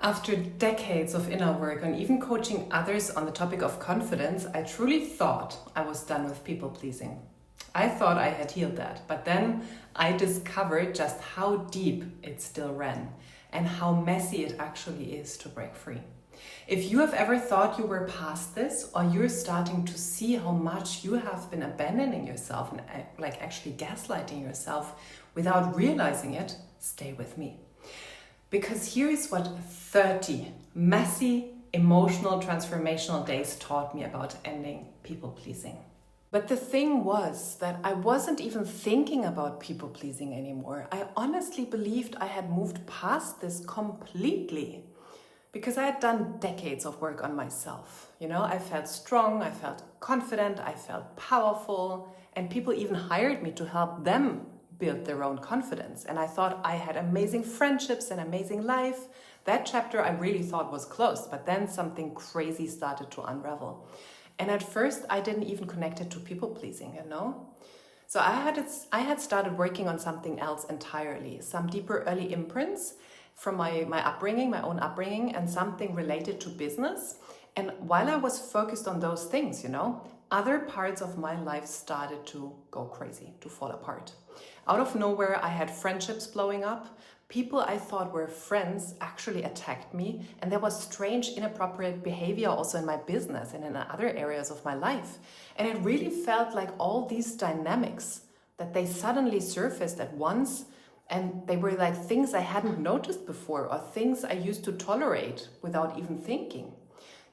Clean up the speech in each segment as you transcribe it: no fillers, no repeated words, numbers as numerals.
After decades of inner work and even coaching others on the topic of confidence, I truly thought I was done with people pleasing. I thought I had healed that, but then I discovered just how deep it still ran and how messy it actually is to break free. If you have ever thought you were past this, or you're starting to see how much you have been abandoning yourself and actually gaslighting yourself without realizing it, stay with me. Because here's what 30 messy, emotional, transformational days taught me about ending people pleasing. But the thing was that I wasn't even thinking about people pleasing anymore. I honestly believed I had moved past this completely because I had done decades of work on myself. I felt strong, I felt confident, I felt powerful, and people even hired me to help them build their own confidence. And I thought I had amazing friendships and amazing life. That chapter I really thought was closed, but then something crazy started to unravel. And at first I didn't even connect it to people pleasing, So I had started working on something else entirely, some deeper early imprints from my own upbringing, and something related to business. And while I was focused on those things, other parts of my life started to go crazy, to fall apart. Out of nowhere, I had friendships blowing up. People I thought were friends actually attacked me, and there was strange, inappropriate behavior also in my business and in other areas of my life. And it really felt like all these dynamics, that they suddenly surfaced at once, and they were like things I hadn't noticed before, or things I used to tolerate without even thinking.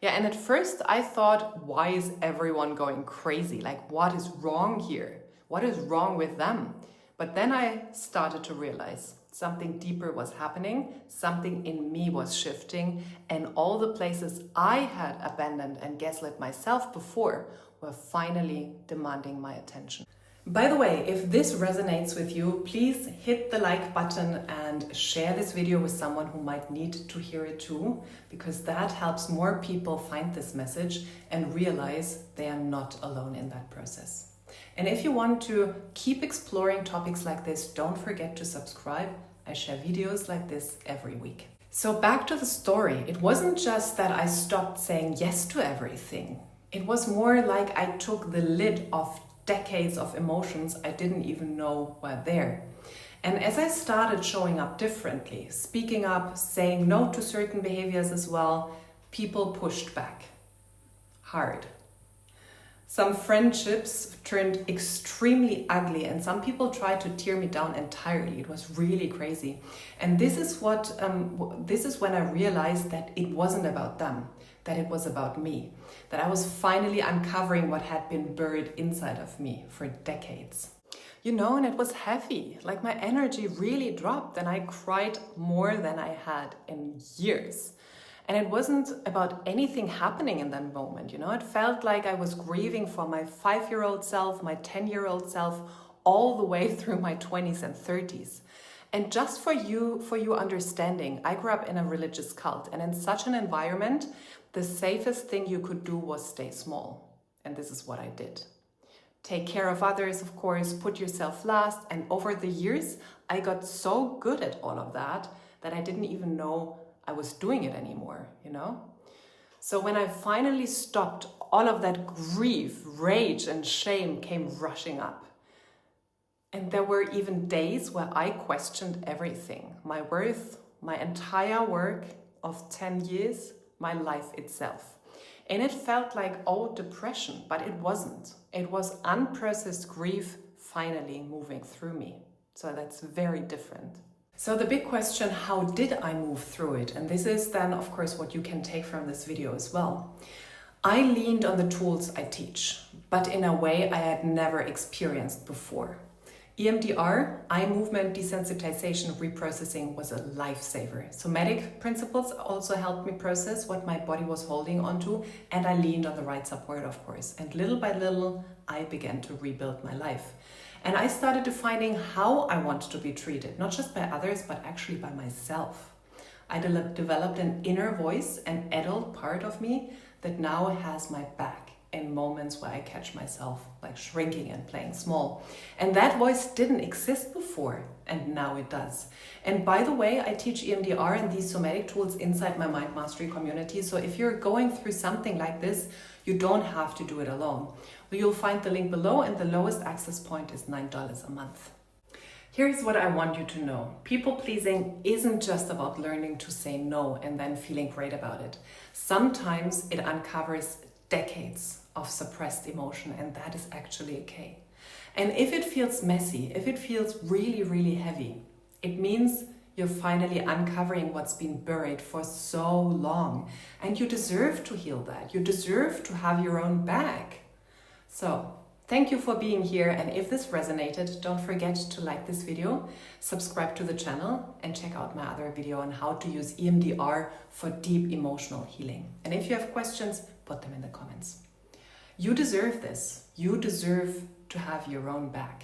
And at first I thought, why is everyone going crazy? Like, what is wrong here? What is wrong with them? But then I started to realize something deeper was happening, something in me was shifting, and all the places I had abandoned and gaslit myself before were finally demanding my attention. By the way, if this resonates with you, please hit the like button and share this video with someone who might need to hear it too, because that helps more people find this message and realize they are not alone in that process. And if you want to keep exploring topics like this, don't forget to subscribe. I share videos like this every week. So back to the story. It wasn't just that I stopped saying yes to everything. It was more like I took the lid off decades of emotions I didn't even know were there. And as I started showing up differently, speaking up, saying no to certain behaviors as well, people pushed back hard. Some friendships turned extremely ugly, and some people tried to tear me down entirely. It was really crazy. And this is when I realized that it wasn't about them, that it was about me, that I was finally uncovering what had been buried inside of me for decades. And it was heavy, like my energy really dropped, and I cried more than I had in years. And it wasn't about anything happening in that moment, It felt like I was grieving for my 5-year-old self, my 10-year-old self, all the way through my 20s and 30s. And just for you understanding, I grew up in a religious cult, and in such an environment, the safest thing you could do was stay small. And this is what I did. Take care of others, of course, put yourself last. And over the years, I got so good at all of that I didn't even know I was doing it anymore, So when I finally stopped, all of that grief, rage, and shame came rushing up. And there were even days where I questioned everything, my worth, my entire work of 10 years, my life itself. And it felt like old depression, but it wasn't. It was unprocessed grief finally moving through me. So that's very different. So the big question, how did I move through it? And this is then, of course, what you can take from this video as well. I leaned on the tools I teach, but in a way I had never experienced before. EMDR, eye movement desensitization reprocessing, was a lifesaver. Somatic principles also helped me process what my body was holding onto, and I leaned on the right support, of course. And little by little, I began to rebuild my life. And I started defining how I wanted to be treated, not just by others, but actually by myself. I developed an inner voice, an adult part of me that now has my back. in moments where I catch myself like shrinking and playing small. And that voice didn't exist before, and now it does. And by the way, I teach EMDR and these somatic tools inside my Mind Mastery community. So if you're going through something like this, you don't have to do it alone. You'll find the link below, and the lowest access point is $9 a month. Here's what I want you to know. People pleasing isn't just about learning to say no and then feeling great about it. Sometimes it uncovers decades of suppressed emotion, and that is actually okay. And if it feels messy, if it feels really, really heavy, it means you're finally uncovering what's been buried for so long. And you deserve to heal that. You deserve to have your own back. So, thank you for being here, and if this resonated, don't forget to like this video, subscribe to the channel, and check out my other video on how to use EMDR for deep emotional healing. And if you have questions, put them in the comments. You deserve this. You deserve to have your own back.